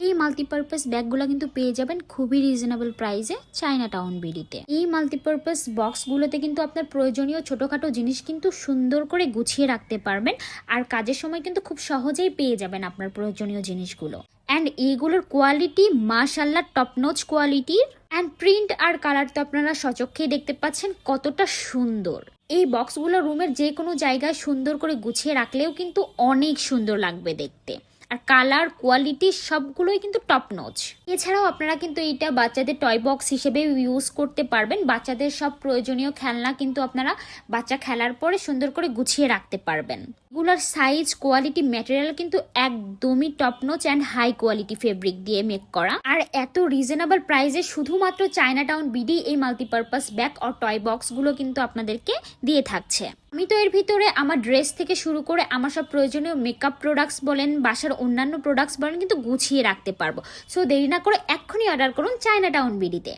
এই মাল্টিপারপাস ব্যাগগুলো কিন্তু পেয়ে যাবেন খুবই রিজনেবল প্রাইসে চায়না টাউন বিডিতে। এই মাল্টিপারপাস বক্সগুলোতে কিন্তু আপনার প্রয়োজনীয় ছোটোখাটো জিনিস কিন্তু সুন্দর করে গুছিয়ে রাখতে পারবেন, আর কাজের সময় কিন্তু খুব সহজেই পেয়ে যাবেন আপনার প্রয়োজনীয় জিনিসগুলো। অ্যান্ড এইগুলোর কোয়ালিটি মাশাল্লাহ টপ নচ কোয়ালিটির, অ্যান্ড প্রিন্ট আর কালার তো আপনারা সচক্ষেই দেখতে পাচ্ছেন কতটা সুন্দর। এই বক্সগুলো রুমের যে কোনো জায়গায় সুন্দর করে গুছিয়ে রাখলেও কিন্তু অনেক সুন্দর লাগবে দেখতে, আর কালার কোয়ালিটি সবগুলোই কিন্তু টপ নচ। এছাড়াও আপনারা কিন্তু এইটা বাচ্চাদের টয় বক্স হিসেবে ইউজ করতে পারবেন। বাচ্চাদের সব প্রয়োজনীয় খেলনা কিন্তু আপনারা বাচ্চা খেলার পরে সুন্দর করে গুছিয়ে রাখতে পারবেন। এগুলোর সাইজ কোয়ালিটি ম্যাটেরিয়াল কিন্তু একদমই top notch and high quality fabric দিয়ে মেক করা, আর এত রিজনেবল প্রাইসে শুধুমাত্র চায়না টাউন বিডি এই মাল্টিপারপাস ব্যাগ আর টয় বক্সগুলো কিন্তু আপনাদেরকে দিয়ে থাকছে। আমি তো এর ভিতরে আমার ড্রেস থেকে শুরু করে আমার সব প্রয়োজনীয় মেকআপ প্রোডাক্টস বলেন, বাসার অন্যান্য প্রোডাক্টস বলেন কিন্তু গুছিয়ে রাখতে পারবো। সো দেরি না করে এক্ষুনি অর্ডার করুন চায়না টাউন বিডিতে।